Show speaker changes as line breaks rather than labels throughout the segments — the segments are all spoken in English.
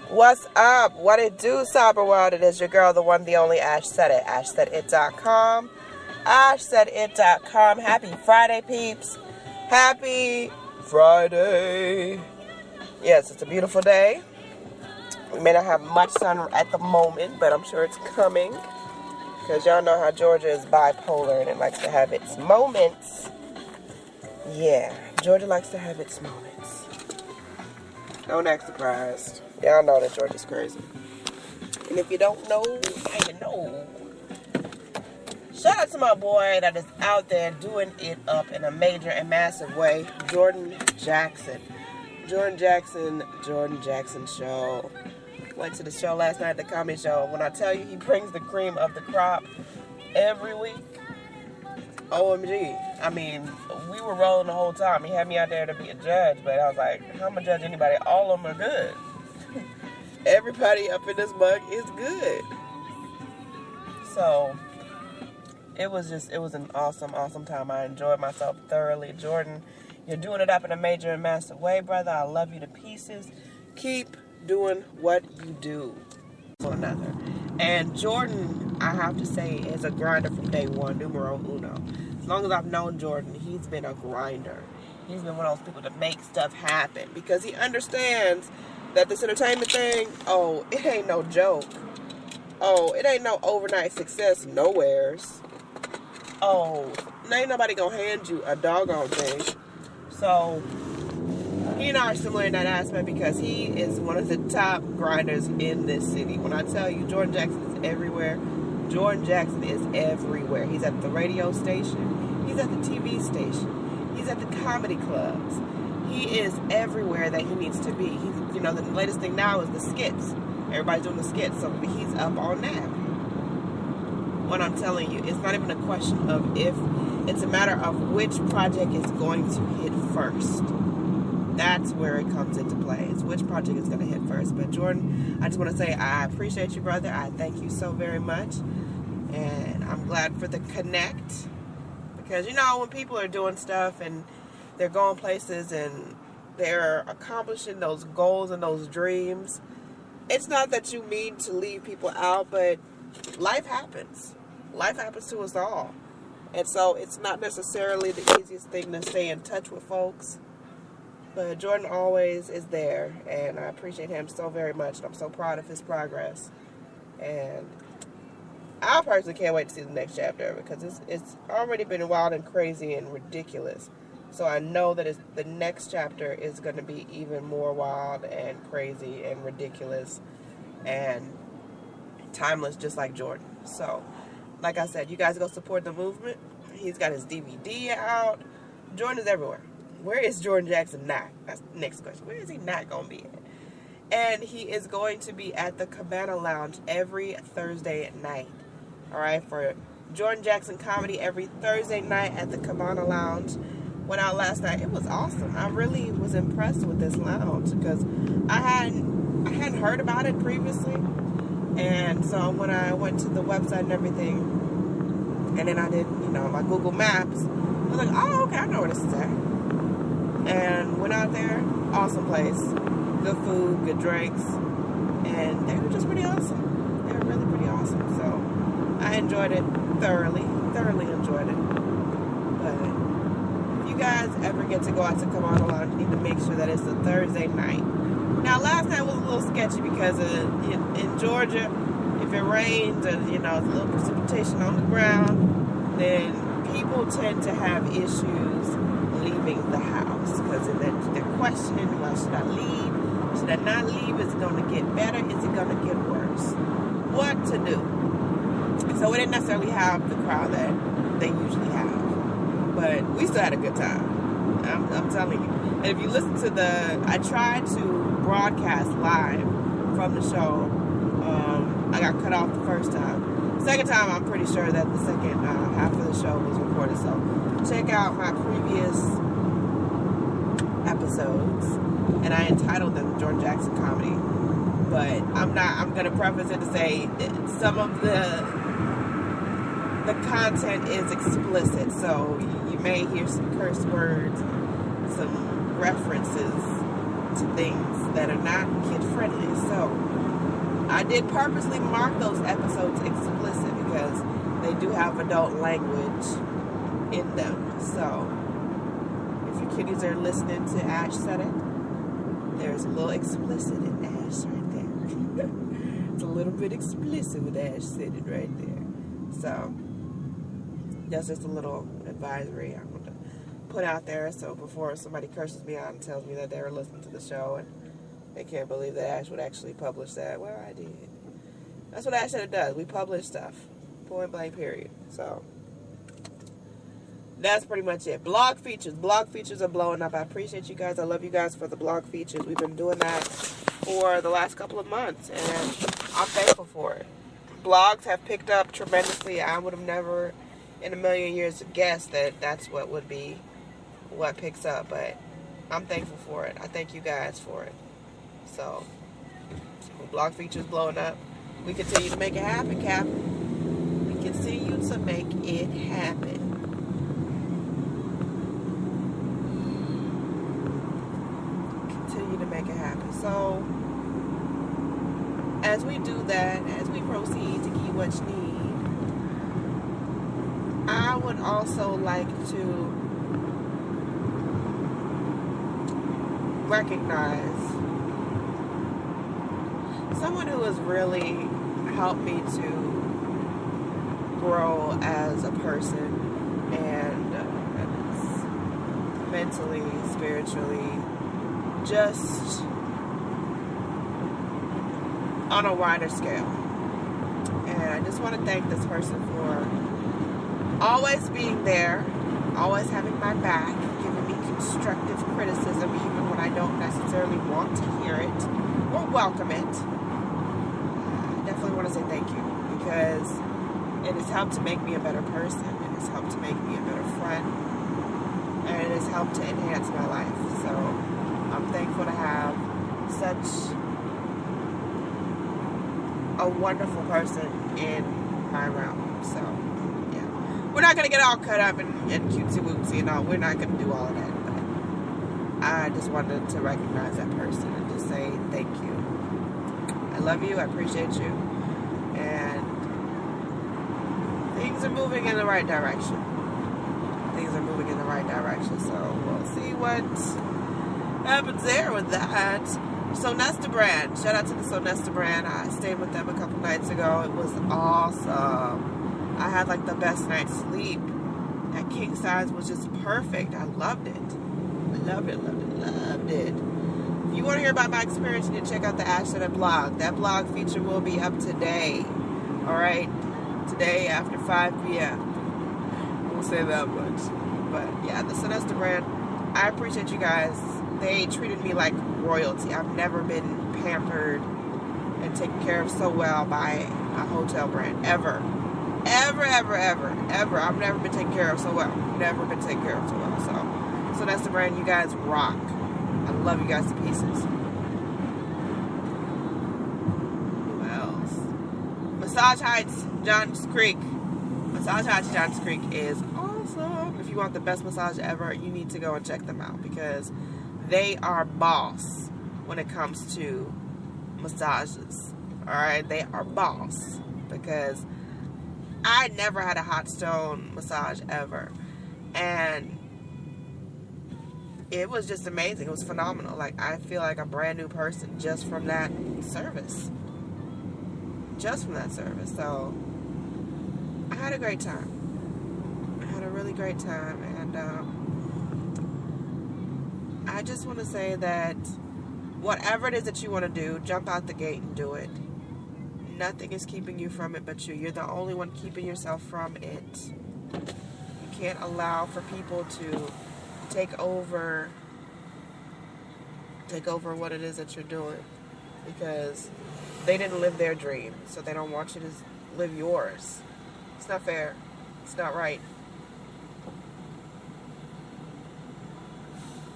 What's up? What it do, Cyber World? It is your girl, the one, the only Ash Said It. AshSaidIt.com. AshSaidIt.com. Happy Friday, peeps. Happy Friday. Yes, it's a beautiful day. We may not have much sun at the moment, but I'm sure it's coming. Because y'all know how Georgia is bipolar and it likes to have its moments. Yeah, Georgia likes to have its moments. Don't act surprised. Y'all know that Georgia's crazy. And if you don't know, now you know. Shout out to my boy that is out there doing it up in a major and massive way, Jordan Jackson. Jordan Jackson show. Went to the show last night, the comedy show. When I tell you he brings the cream of the crop every week, OMG. I mean, we were rolling the whole time. He had me out there to be a judge, but I was like, how am I judge anybody? All of them are good. Everybody up in this mug is good. So, it was an awesome time. I enjoyed myself thoroughly. Jordan, you're doing it up in a major and massive way, brother. I love you to pieces. Keep doing what you do for another. And Jordan, I have to say, is a grinder from day one, numero uno. As long as I've known Jordan, he's been a grinder. He's been one of those people to make stuff happen because he understands that this entertainment thing, oh, it ain't no joke. Oh, it ain't no overnight success nowheres. Oh, ain't nobody gonna hand you a doggone thing. So, he and I are similar in that aspect because he is one of the top grinders in this city. When I tell you Jordan Jackson is everywhere, Jordan Jackson is everywhere. He's at the radio station. He's at the TV station. He's at the comedy clubs. He is everywhere that he needs to be. The latest thing now is the skits. Everybody's doing the skits, so he's up on that. What I'm telling you, it's not even a question of if. It's a matter of which project is going to hit first. That's where it comes into play. It's which project is going to hit first. But Jordan, I just want to say I appreciate you, brother. I thank you so very much. And I'm glad for the connect. Because, when people are doing stuff and they're going places and they're accomplishing those goals and those dreams, it's not that you mean to leave people out, but life happens. Life happens to us all. And so it's not necessarily the easiest thing to stay in touch with folks. But Jordan always is there, and I appreciate him so very much, and I'm so proud of his progress. And I personally can't wait to see the next chapter because it's already been wild and crazy and ridiculous. So I know that the next chapter is going to be even more wild and crazy and ridiculous and timeless, just like Jordan. So, like I said, you guys go support the movement. He's got his DVD out. Jordan is everywhere. Where is Jordan Jackson not? That's the next question. Where is he not going to be at? And he is going to be at the Cabana Lounge every Thursday night. All right, for Jordan Jackson comedy every Thursday night at the Cabana Lounge. Went out last night. It was awesome. I really was impressed with this lounge because I hadn't heard about it previously. And so when I went to the website and everything, and then I did, my Google Maps, I was like, oh, okay, I know where this is at. And went out there, awesome place, good food, good drinks, and they were just pretty awesome. They were really pretty awesome. So I enjoyed it thoroughly enjoyed it. But if you guys ever get to go out to Cabana Lounge, you need to make sure that it's a Thursday night. Now, last night was a little sketchy because in Georgia, if it rains and, it's a little precipitation on the ground, then people tend to have issues leaving the house because they're questioning, well, should I leave? Should I not leave? Is it going to get better? Is it going to get worse? What to do? So we didn't necessarily have the crowd that they usually have, but we still had a good time. I'm telling you. And if you listen to I tried to broadcast live from the show. I got cut off the first time. Second time, I'm pretty sure that the second half of the show was recorded. So check out my previous episodes, and I entitled them Jordan Jackson Comedy. But I'm going to preface it to say some of the content is explicit, so you may hear some curse words, some references into things that are not kid friendly. So I did purposely mark those episodes explicit because they do have adult language in them. So if your kiddies are listening to Ash Said It, there's a little explicit in Ash right there. It's a little bit explicit with Ash Said It right there. So that's just a little advisory I want to put out there, so before somebody curses me out and tells me that they were listening to the show and they can't believe that Ash would actually publish that. Well, I did. That's what Ash Said It does. We publish stuff. Point blank, period. So that's pretty much it. Blog features. Blog features are blowing up. I appreciate you guys. I love you guys for the blog features. We've been doing that for the last couple of months, and I'm thankful for it. Blogs have picked up tremendously. I would have never in a million years guessed that that's what would be what picks up, but I'm thankful for it. I thank you guys for it. So, blog features blowing up. We continue to make it happen, Cap. We continue to make it happen. Continue to make it happen. So, as we do that, as we proceed to give what you need, I would also like to recognize someone who has really helped me to grow as a person and mentally, spiritually, just on a wider scale. And I just want to thank this person for always being there, always having my back, giving me constructive criticism even when I don't necessarily want to hear it or welcome it. I definitely want to say thank you because it has helped to make me a better person. It has helped to make me a better friend. And it has helped to enhance my life. So I'm thankful to have such a wonderful person in my realm. So we're not going to get all cut up and cutesy-wootsy and all. We're not going to do all of that. But I just wanted to recognize that person and just say thank you. I love you. I appreciate you. And things are moving in the right direction. Things are moving in the right direction. So we'll see what happens there with that. Sonesta brand. Shout out to the Sonesta brand. I stayed with them a couple nights ago. It was awesome. I had like the best night's sleep. That king size was just perfect. I loved it. Loved it. If you want to hear about my experience, you need to check out the Ash Said It blog. That blog feature will be up today. Alright? Today after 5 p.m. We'll say that much. But yeah, the Sonesta brand, I appreciate you guys. They treated me like royalty. I've never been pampered and taken care of so well by a hotel brand. Ever. I've never been taken care of so well. Never been taken care of so well. So that's the brand. You guys rock. I love you guys to pieces. Who else? Massage Heights, Johns Creek. Massage Heights, Johns Creek is awesome. If you want the best massage ever, you need to go and check them out because they are boss when it comes to massages. Alright? They are boss because I never had a hot stone massage ever, and it was just amazing. It was phenomenal. Like, I feel like a brand new person just from that service. So I had a great time. I had a really great time, and I just want to say that whatever it is that you want to do, jump out the gate and do it. Nothing is keeping you from it but you. You're the only one keeping yourself from it. You can't allow for people to take over what it is that you're doing because they didn't live their dream, so they don't want you to live yours. It's not fair. It's not right.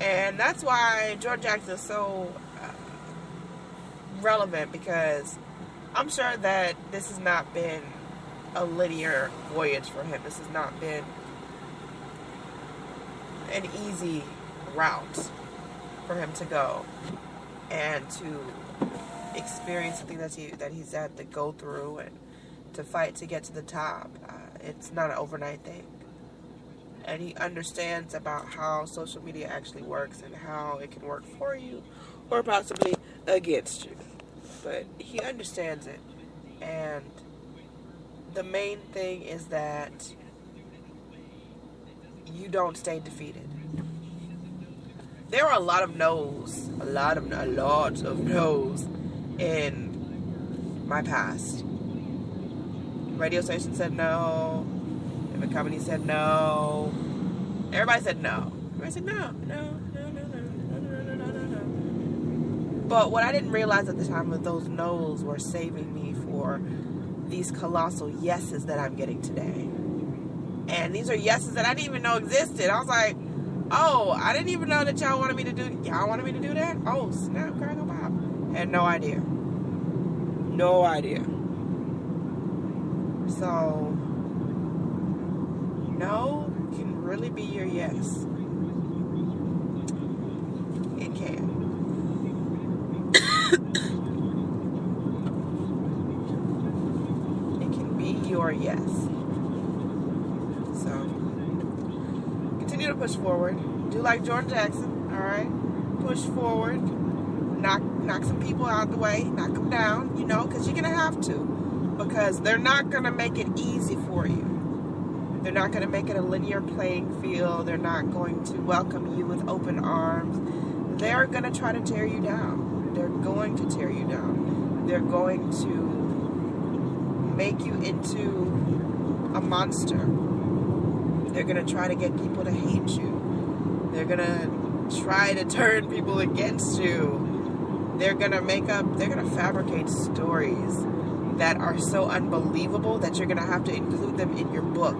And that's why George Jackson is so relevant because I'm sure that this has not been a linear voyage for him. This has not been an easy route for him to go. and to experience something that he's had to go through and to fight to get to the top. It's not an overnight thing. And he understands about how social media actually works and how it can work for you or possibly against you. But he understands it. And the main thing is that you don't stay defeated. There are a lot of no's, a lot of no's in my past. Radio station said no. The company said no. Everybody said no. Everybody said no. But what I didn't realize at the time was those no's were saving me for these colossal yeses that I'm getting today. And these are yeses that I didn't even know existed. I was like, oh, I didn't even know that y'all wanted me to do that? Oh, snap, crackle, pop. Had no idea. No idea. So, no can really be your yes. It can. It can be your yes. So, continue to push forward. Do like Jordan Jackson, all right? Push forward. Knock some people out the way. Knock them down, because you're going to have to. Because they're not going to make it easy for you. They're not going to make it a linear playing field. They're not going to welcome you with open arms. They're going to try to tear you down. They're going to tear you down. They're going to make you into a monster. They're going to try to get people to hate you. They're going to try to turn people against you. They're going to fabricate stories that are so unbelievable that you're going to have to include them in your book.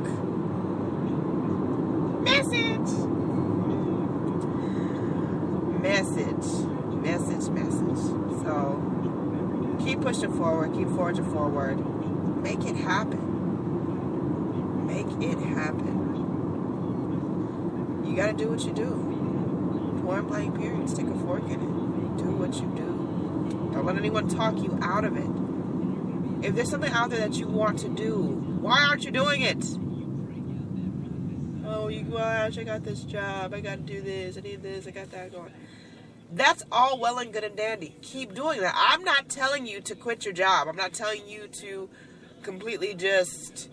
Message. So, keep pushing forward. Keep forging forward. Make it happen. You got to do what you do. Point blank period. Stick a fork in it. Do what you do. Don't let anyone talk you out of it. If there's something out there that you want to do, why aren't you doing it? Oh, gosh, I got this job. I got to do this. I need this. I got that going. That's all well and good and dandy. Keep doing that. I'm not telling you to quit your job. I'm not telling you to completely just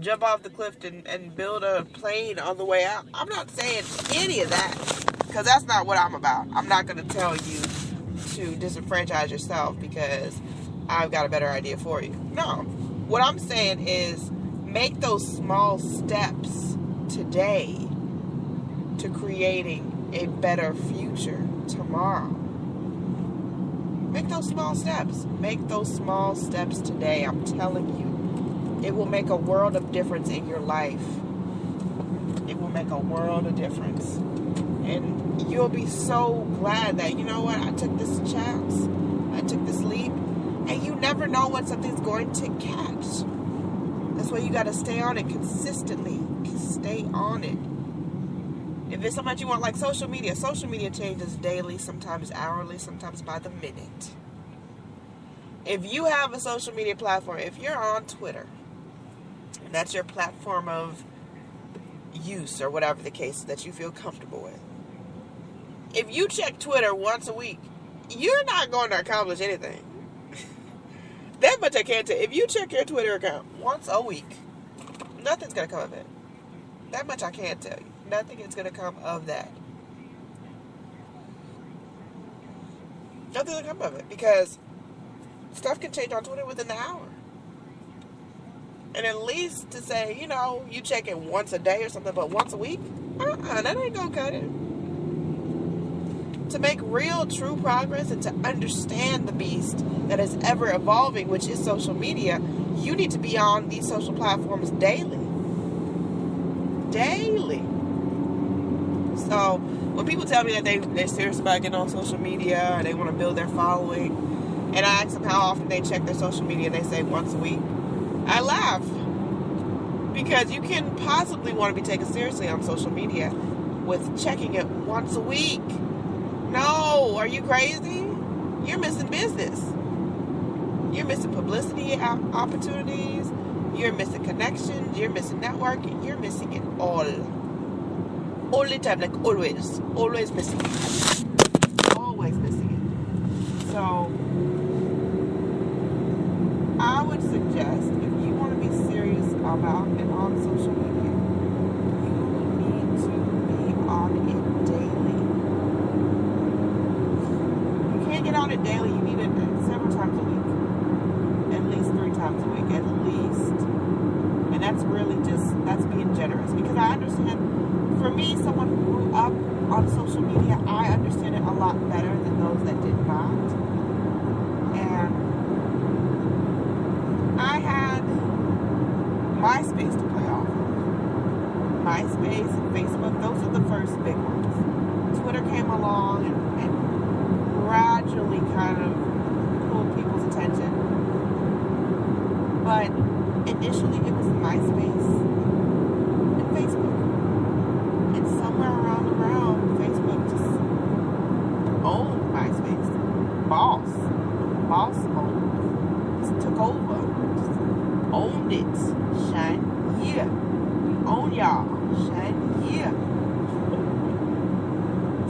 jump off the cliff and build a plane on the way out. I'm not saying any of that, because that's not what I'm about. I'm not going to tell you to disenfranchise yourself because I've got a better idea for you. No. What I'm saying is make those small steps today to creating a better future tomorrow. Make those small steps. Make those small steps today. I'm telling you. It will make a world of difference in your life. It will make a world of difference. And you'll be so glad that, I took this chance. I took this leap. And you never know when something's going to catch. That's why you got to stay on it consistently. Stay on it. If it's something that you want, like social media changes daily, sometimes hourly, sometimes by the minute. If you have a social media platform, if you're on Twitter, and that's your platform of use or whatever the case that you feel comfortable with, if you check Twitter once a week, you're not going to accomplish anything. That much I can tell you. If you check your Twitter account once a week, nothing's going to come of it. That much I can tell you. Nothing is going to come of that. Nothing will come of it. Because stuff can change on Twitter within the hour. And at least to say, you check it once a day or something, but once a week? That ain't going to cut it. To make real, true progress and to understand the beast that is ever evolving, which is social media, you need to be on these social platforms daily. So, when people tell me that they're serious about getting on social media or they want to build their following, and I ask them how often they check their social media and they say once a week, I laugh. Because you can possibly want to be taken seriously on social media with checking it once a week. No, are you crazy? you're missing business. You're missing publicity opportunities. You're missing connections. You're missing networking. You're missing it all. All the time, like always. Always missing it. Always missing it. So, I would suggest, if you want to be serious about and on social media, you need to be on it daily. You can't get on it daily. You need it several times a week. At least 3 times a week. At least. And that's really that's being generous. Because I understand, for me, someone who grew up on social media, I understand it a lot better than those that did not. And I had MySpace to play off. MySpace and Facebook, those are the first big ones. Twitter came along and gradually kind of pulled people's attention. But initially it was MySpace and Facebook. And somewhere around Facebook just owned MySpace. Boss mode. Just took over. Just owned it. Shine here. We own y'all. Shine here.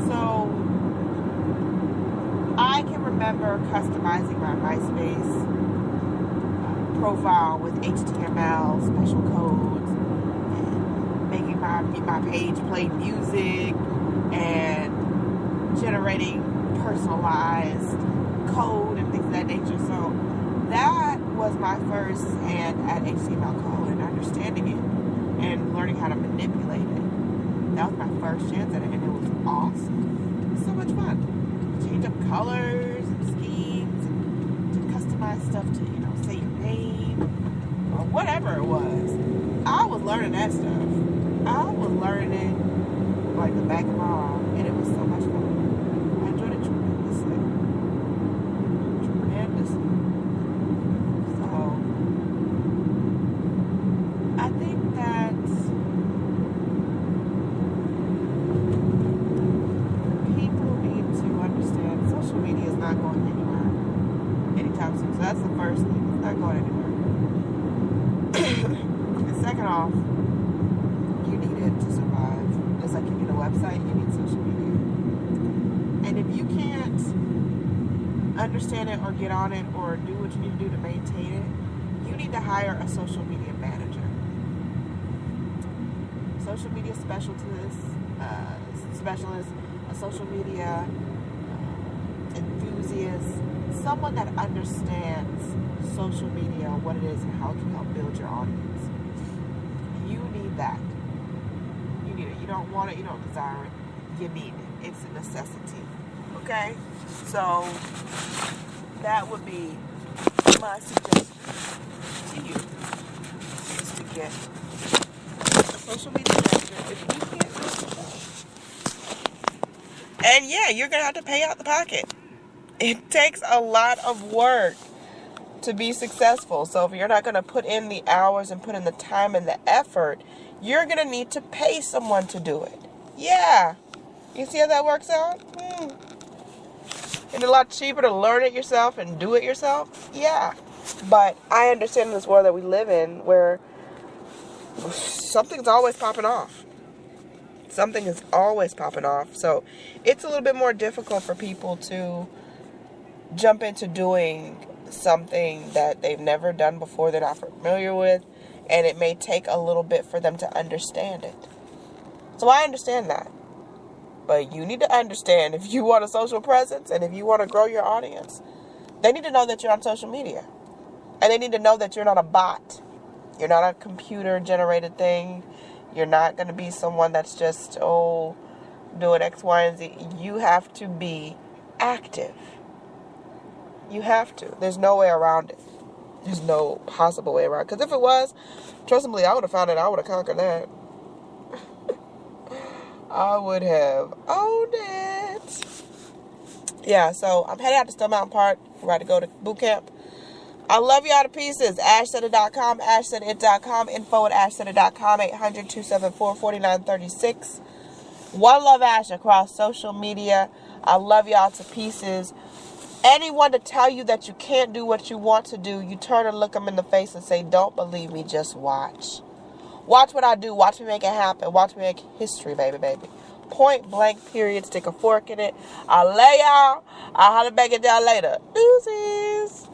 So I can remember customizing my MySpace profile with HTML, special codes, and making my page play music, and generating personalized code and things of that nature. So that was my first hand at HTML code and understanding it and learning how to manipulate it. That was my first chance at it, and it was awesome. It was so much fun. Change up colors and schemes and to customize stuff to, say your name or whatever it was. I was learning that stuff. I was learning it like the back of my arm, and it was so much fun. I enjoyed it tremendously. So I think that people need to understand social media is not going anywhere anytime soon. So that's the first thing. It's not going anywhere. And second off, you need it to survive. Just like you need a website, you need social media. And if you can't understand it or get on it or do what you need to do to maintain it, you need to hire a social media manager. Social media specialist, a social media enthusiast, someone that understands social media, what it is, and how it can help build your audience. You need that. You need it. You don't want it. You don't desire it. You need it. It's a necessity. Okay? So, that would be my suggestion to you, is to get a social media manager if you can't do it yourself. And yeah, you're going to have to pay out the pocket. It takes a lot of work to be successful. So if you're not going to put in the hours and put in the time and the effort, you're going to need to pay someone to do it. Yeah. You see how that works out? It's a lot cheaper to learn it yourself and do it yourself. Yeah. But I understand this world that we live in where something's always popping off. Something is always popping off. So it's a little bit more difficult for people to jump into doing something that they've never done before, they're not familiar with, and it may take a little bit for them to understand it. So I understand that. But you need to understand, if you want a social presence and if you want to grow your audience, they need to know that you're on social media. And they need to know that you're not a bot. You're not a computer-generated thing. You're not going to be someone that's just, doing X, Y, and Z. You have to be active. You have to. There's no way around it. There's no possible way around it. Because if it was, trust me, I would have found it. I would have conquered that. I would have owned it. Yeah, so I'm headed out to Stone Mountain Park. We're about to go to boot camp. I love y'all to pieces. AshSetter.com, AshSetterIt.com, info@AshSetter.com, 800-274-4936. One Love Ash across social media. I love y'all to pieces. Anyone to tell you that you can't do what you want to do, you turn and look them in the face and say, don't believe me, just watch. Watch what I do. Watch me make it happen. Watch me make history, baby, baby. Point blank, period. Stick a fork in it. I'll lay y'all. I'll holler back at y'all later. Deuces.